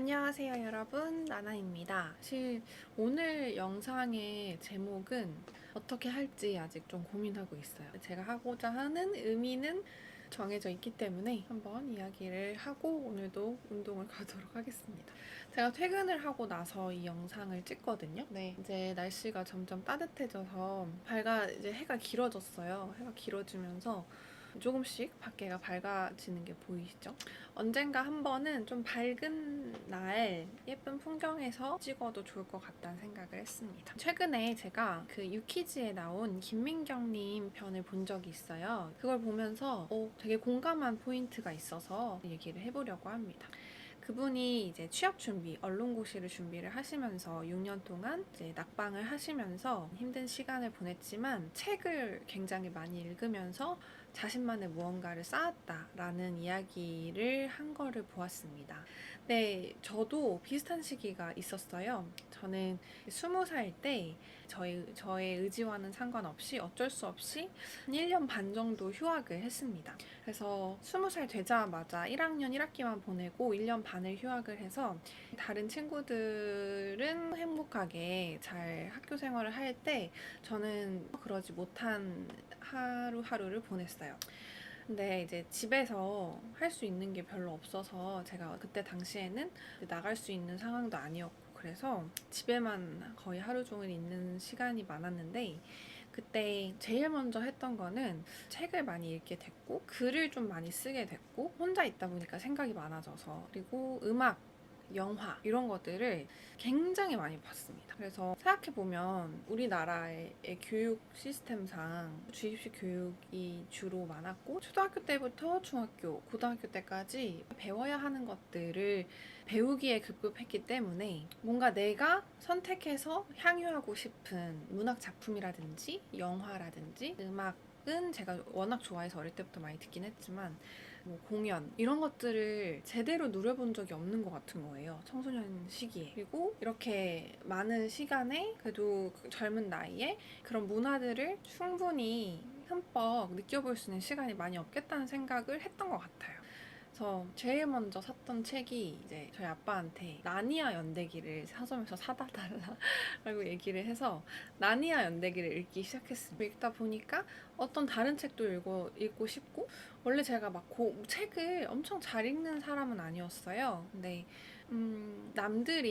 안녕하세요 여러분, 나나입니다. 사실 오늘 영상의 제목은 어떻게 할지 아직 좀 고민하고 있어요. 제가 하고자 하는 의미는 정해져 있기 때문에 한번 이야기를 하고 오늘도 운동을 가도록 하겠습니다. 제가 퇴근을 하고 나서 이 영상을 찍거든요. 네, 이제 날씨가 점점 따뜻해져서 이제 해가 길어졌어요. 해가 길어지면서 조금씩 밖에가 밝아지는 게 보이시죠? 언젠가 한 번은 좀 밝은 날 예쁜 풍경에서 찍어도 좋을 것 같다는 생각을 했습니다. 최근에 제가 그 유키즈에 나온 김민경님 편을 본 적이 있어요. 그걸 보면서 되게 공감한 포인트가 있어서 얘기를 해보려고 합니다. 그분이 이제 취업 준비, 언론고시를 준비를 하시면서 6년 동안 이제 낙방을 하시면서 힘든 시간을 보냈지만 책을 굉장히 많이 읽으면서 자신만의 무언가를 쌓았다라는 이야기를 한 거를 보았습니다. 네, 저도 비슷한 시기가 있었어요. 저는 20살 때 저의 의지와는 상관없이 어쩔 수 없이 한 1년 반 정도 휴학을 했습니다. 그래서 20살 되자마자 1학년 1학기만 보내고 1년 반을 휴학을 해서 다른 친구들은 행복하게 잘 학교 생활을 할 때 저는 그러지 못한 하루하루를 보냈어요. 근데 이제 집에서 할 수 있는 게 별로 없어서 제가 그때 당시에는 나갈 수 있는 상황도 아니었고 그래서 집에만 거의 하루 종일 있는 시간이 많았는데 그때 제일 먼저 했던 거는 책을 많이 읽게 됐고 글을 좀 많이 쓰게 됐고 혼자 있다 보니까 생각이 많아져서 그리고 음악 영화 이런 것들을 굉장히 많이 봤습니다. 그래서 생각해보면 우리나라의 교육 시스템상 주입식 교육이 주로 많았고 초등학교 때부터 중학교, 고등학교 때까지 배워야 하는 것들을 배우기에 급급했기 때문에 뭔가 내가 선택해서 향유하고 싶은 문학 작품이라든지 영화라든지 음악은 제가 워낙 좋아해서 어릴 때부터 많이 듣긴 했지만 뭐 공연 이런 것들을 제대로 누려본 적이 없는 것 같은 거예요. 청소년 시기에. 그리고 이렇게 많은 시간에 그래도 젊은 나이에 그런 문화들을 충분히 흠뻑 느껴볼 수 있는 시간이 많이 없겠다는 생각을 했던 것 같아요. 그래서 제일 먼저 샀던 책이 이제 저희 아빠한테 나니아 연대기를 서점에서 사다 달라라고 얘기를 해서 나니아 연대기를 읽기 시작했습니다. 읽다 보니까 어떤 다른 책도 읽고 싶고 원래 제가 막 책을 엄청 잘 읽는 사람은 아니었어요. 근데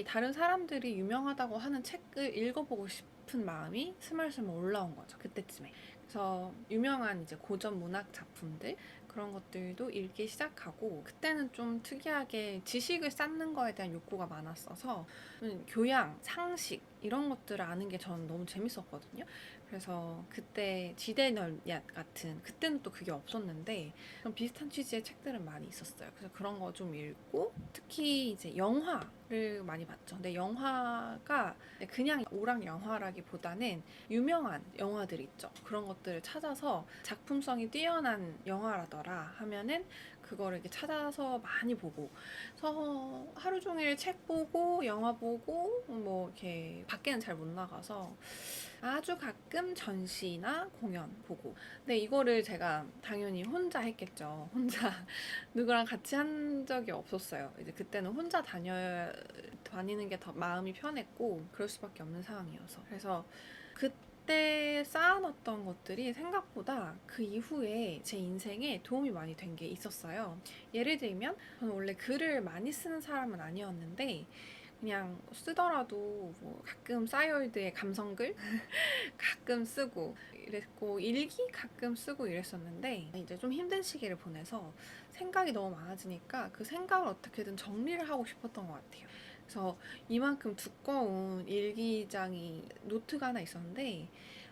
다른 사람들이 유명하다고 하는 책을 읽어보고 싶은 마음이 스멀스멀 올라온 거죠. 그때쯤에. 그래서 유명한 이제 고전 문학 작품들 그런 것들도 읽기 시작하고 그때는 좀 특이하게 지식을 쌓는 거에 대한 욕구가 많았어서 교양, 상식 이런 것들을 아는 게 저는 너무 재밌었거든요. 그래서 그때 지대널얏 같은 그때는 또 그게 없었는데 그런 비슷한 취지의 책들은 많이 있었어요. 그래서 그런 거 좀 읽고 특히 이제 영화를 많이 봤죠. 근데 영화가 그냥 오락 영화라기보다는 유명한 영화들 있죠. 그런 것들을 찾아서 작품성이 뛰어난 영화라더라 하면은 그거를 이렇게 찾아서 많이 보고 그래서 하루 종일 책 보고 영화 보고 뭐 이렇게 밖에는 잘 못 나가서 아주 가끔 전시나 공연 보고 근데 이거를 제가 당연히 혼자 했겠죠. 혼자 누구랑 같이 한 적이 없었어요. 이제 그때는 혼자 다니는 게 더 마음이 편했고 그럴 수밖에 없는 상황이어서 그래서 그때 쌓아놨던 것들이 생각보다 그 이후에 제 인생에 도움이 많이 된 게 있었어요. 예를 들면 저는 원래 글을 많이 쓰는 사람은 아니었는데 그냥 쓰더라도 뭐 가끔 싸이월드의 감성글 가끔 쓰고 이랬고 일기 가끔 쓰고 이랬었는데 이제 좀 힘든 시기를 보내서 생각이 너무 많아지니까 그 생각을 어떻게든 정리를 하고 싶었던 것 같아요. 그래서 이만큼 두꺼운 일기장이 노트가 하나 있었는데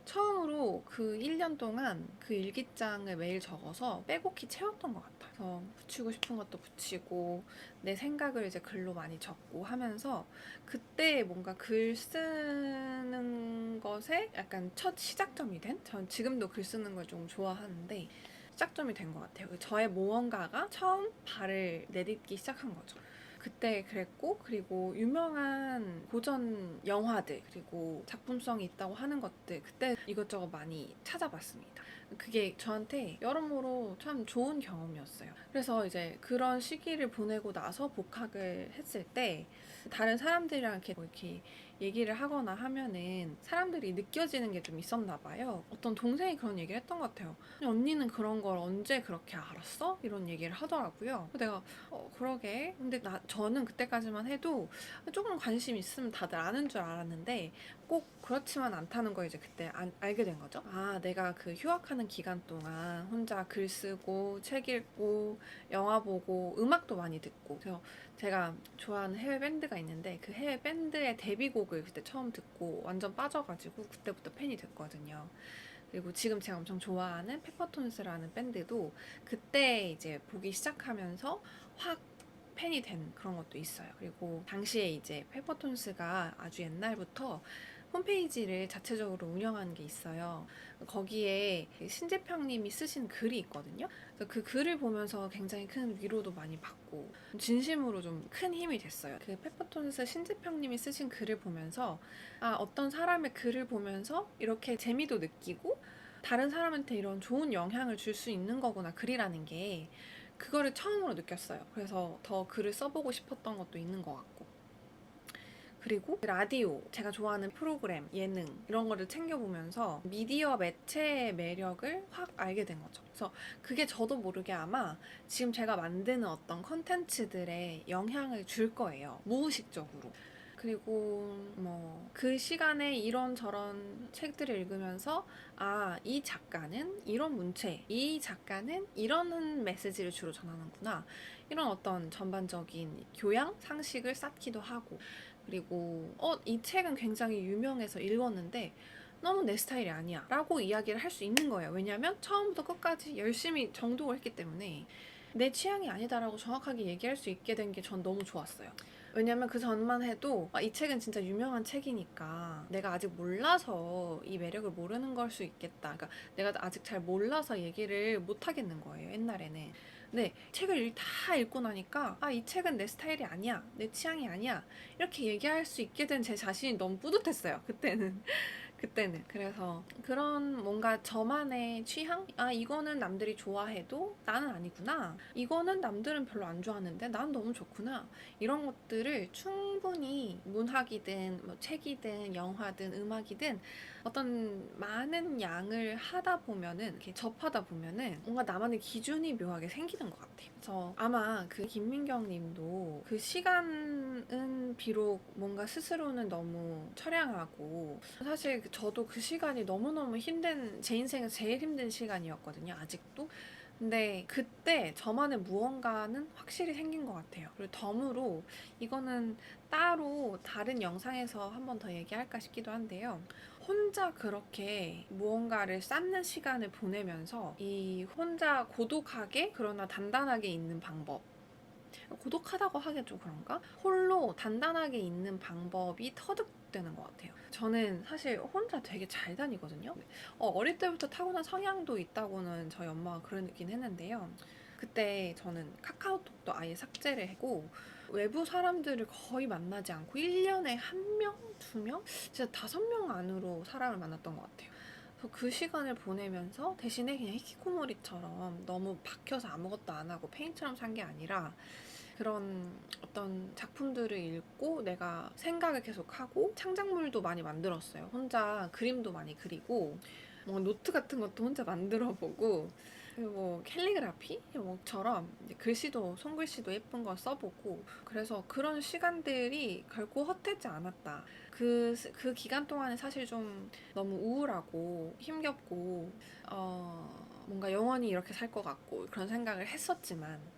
처음으로 그 1년 동안 그 일기장을 매일 적어서 빼곡히 채웠던 것 같아요. 그래서 붙이고 싶은 것도 붙이고 내 생각을 이제 글로 많이 적고 하면서 그때 뭔가 글 쓰는 것에 약간 첫 시작점이 된? 전 지금도 글 쓰는 걸 좀 좋아하는데 시작점이 된 것 같아요. 저의 무언가가 처음 발을 내딛기 시작한 거죠. 그때 그랬고 그리고 유명한 고전 영화들 그리고 작품성이 있다고 하는 것들 그때 이것저것 많이 찾아봤습니다. 그게 저한테 여러모로 참 좋은 경험이었어요. 그래서 이제 그런 시기를 보내고 나서 복학을 했을 때 다른 사람들이랑 이렇게 얘기를 하거나 하면은 사람들이 느껴지는 게 좀 있었나 봐요. 어떤 동생이 그런 얘기를 했던 것 같아요. 언니는 그런 걸 언제 그렇게 알았어? 이런 얘기를 하더라고요. 내가 그러게. 근데 저는 그때까지만 해도 조금 관심 있으면 다들 아는 줄 알았는데 꼭 그렇지만 않다는 걸 이제 그때 알게 된 거죠. 아, 내가 그 휴학하는 기간 동안 혼자 글 쓰고 책 읽고 영화 보고 음악도 많이 듣고, 그래서 제가 좋아하는 해외 밴드가 있는데 그 해외 밴드의 데뷔곡을 그때 처음 듣고 완전 빠져가지고 그때부터 팬이 됐거든요. 그리고 지금 제가 엄청 좋아하는 페퍼톤스라는 밴드도 그때 이제 보기 시작하면서 확 팬이 된 그런 것도 있어요. 그리고 당시에 이제 페퍼톤스가 아주 옛날부터 홈페이지를 자체적으로 운영하는 게 있어요. 거기에 신재평님이 쓰신 글이 있거든요. 그래서 그 글을 보면서 굉장히 큰 위로도 많이 받고 진심으로 좀 큰 힘이 됐어요. 그 페퍼톤스 신재평님이 쓰신 글을 보면서 아, 어떤 사람의 글을 보면서 이렇게 재미도 느끼고 다른 사람한테 이런 좋은 영향을 줄 수 있는 거구나, 글이라는 게. 그거를 처음으로 느꼈어요. 그래서 더 글을 써보고 싶었던 것도 있는 것 같고. 그리고 라디오, 제가 좋아하는 프로그램, 예능 이런 거를 챙겨보면서 미디어 매체의 매력을 확 알게 된 거죠. 그래서 그게 저도 모르게 아마 지금 제가 만드는 어떤 컨텐츠들에 영향을 줄 거예요. 무의식적으로. 그리고 뭐 그 시간에 이런저런 책들을 읽으면서 아, 이 작가는 이런 문체, 이 작가는 이런 메시지를 주로 전하는구나, 이런 어떤 전반적인 교양 상식을 쌓기도 하고. 그리고 이 책은 굉장히 유명해서 읽었는데 너무 내 스타일이 아니야 라고 이야기를 할 수 있는 거예요. 왜냐면 처음부터 끝까지 열심히 정독을 했기 때문에 내 취향이 아니다라고 정확하게 얘기할 수 있게 된 게 전 너무 좋았어요. 왜냐면 그 전만 해도 이 책은 진짜 유명한 책이니까 내가 아직 몰라서 이 매력을 모르는 걸 수 있겠다, 그러니까 내가 아직 잘 몰라서 얘기를 못 하겠는 거예요, 옛날에는. 근데 책을 다 읽고 나니까 아, 이 책은 내 스타일이 아니야, 내 취향이 아니야, 이렇게 얘기할 수 있게 된 제 자신이 너무 뿌듯했어요, 그때는. 그때는. 그래서 그런 뭔가 저만의 취향? 아, 이거는 남들이 좋아해도 나는 아니구나, 이거는 남들은 별로 안 좋아하는데 난 너무 좋구나, 이런 것들을 충분히 문학이든 뭐 책이든 영화든 음악이든 어떤 많은 양을 하다 보면은, 이렇게 접하다 보면은 뭔가 나만의 기준이 묘하게 생기는 것 같아요. 그래서 아마 그 김민경 님도 그 시간은 비록 뭔가 스스로는 너무 처량하고, 사실 저도 그 시간이 너무너무 힘든, 제 인생에서 제일 힘든 시간이었거든요, 아직도. 근데 그때 저만의 무언가는 확실히 생긴 것 같아요. 그리고 덤으로 이거는 따로 다른 영상에서 한 번 더 얘기할까 싶기도 한데요. 혼자 그렇게 무언가를 쌓는 시간을 보내면서 이 혼자 고독하게 그러나 단단하게 있는 방법, 고독하다고 하기엔 좀 그런가? 홀로 단단하게 있는 방법이 터득되는 것 같아요. 저는 사실 혼자 되게 잘 다니거든요. 어릴 때부터 타고난 성향도 있다고는 저희 엄마가 그러긴 했는데요. 그때 저는 카카오톡도 아예 삭제를 하고 외부 사람들을 거의 만나지 않고 1년에 한 명, 두 명? 진짜 5명 안으로 사람을 만났던 것 같아요. 그래서 그 시간을 보내면서 대신에 그냥 히키코모리처럼 너무 박혀서 아무것도 안 하고 페인처럼 산 게 아니라 그런 어떤 작품들을 읽고 내가 생각을 계속하고 창작물도 많이 만들었어요. 혼자 그림도 많이 그리고 뭐 노트 같은 것도 혼자 만들어보고, 그리고 뭐 캘리그라피처럼 글씨도, 손글씨도 예쁜 거 써보고. 그래서 그런 시간들이 결코 헛되지 않았다. 그 기간 동안에 사실 좀 너무 우울하고 힘겹고 뭔가 영원히 이렇게 살 것 같고 그런 생각을 했었지만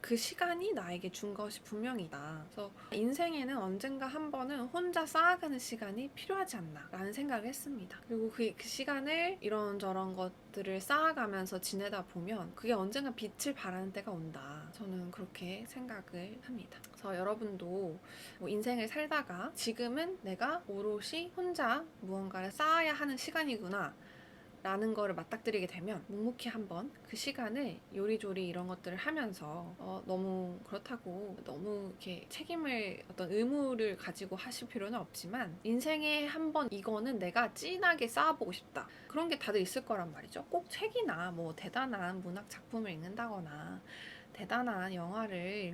그 시간이 나에게 준 것이 분명이다. 그래서 인생에는 언젠가 한 번은 혼자 쌓아가는 시간이 필요하지 않나 라는 생각을 했습니다. 그리고 그 시간을 이런저런 것들을 쌓아가면서 지내다 보면 그게 언젠가 빛을 발하는 때가 온다, 저는 그렇게 생각을 합니다. 그래서 여러분도 뭐 인생을 살다가 지금은 내가 오롯이 혼자 무언가를 쌓아야 하는 시간이구나 라는 거를 맞닥뜨리게 되면 묵묵히 한번 그 시간을 요리조리 이런 것들을 하면서 너무 그렇다고 너무 이렇게 책임을 어떤 의무를 가지고 하실 필요는 없지만 인생에 한번 이거는 내가 진하게 쌓아보고 싶다. 그런 게 다들 있을 거란 말이죠. 꼭 책이나 뭐 대단한 문학 작품을 읽는다거나 대단한 영화를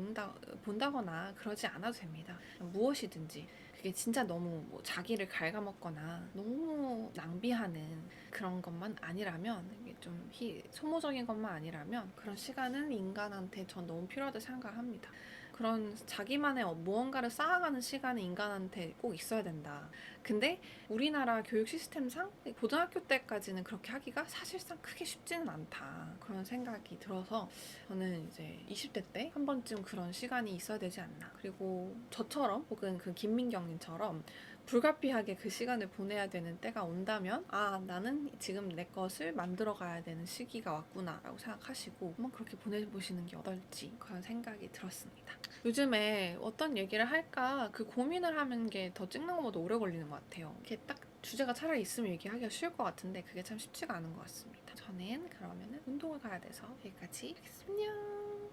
본다거나 그러지 않아도 됩니다. 무엇이든지 그게 진짜 너무 뭐 자기를 갉아먹거나 너무 낭비하는 그런 것만 아니라면 이게 좀 소모적인 것만 아니라면 그런 시간은 인간한테 전 너무 필요하다고 생각합니다. 그런 자기만의 무언가를 쌓아가는 시간은 인간한테 꼭 있어야 된다. 근데 우리나라 교육 시스템상 고등학교 때까지는 그렇게 하기가 사실상 크게 쉽지는 않다. 그런 생각이 들어서 저는 이제 20대 때 한 번쯤 그런 시간이 있어야 되지 않나. 그리고 저처럼 혹은 그 김민경님처럼 불가피하게 그 시간을 보내야 되는 때가 온다면 나는 지금 내 것을 만들어 가야 되는 시기가 왔구나 라고 생각하시고 한번 그렇게 보내보시는 게 어떨지 그런 생각이 들었습니다. 요즘에 어떤 얘기를 할까 그 고민을 하는 게 더 찍는 것보다 오래 걸리는 것 같아요. 이렇게 딱 주제가 차라리 있으면 얘기하기가 쉬울 것 같은데 그게 참 쉽지가 않은 것 같습니다. 저는 그러면은 운동을 가야 돼서 여기까지 하겠습니다. 안녕.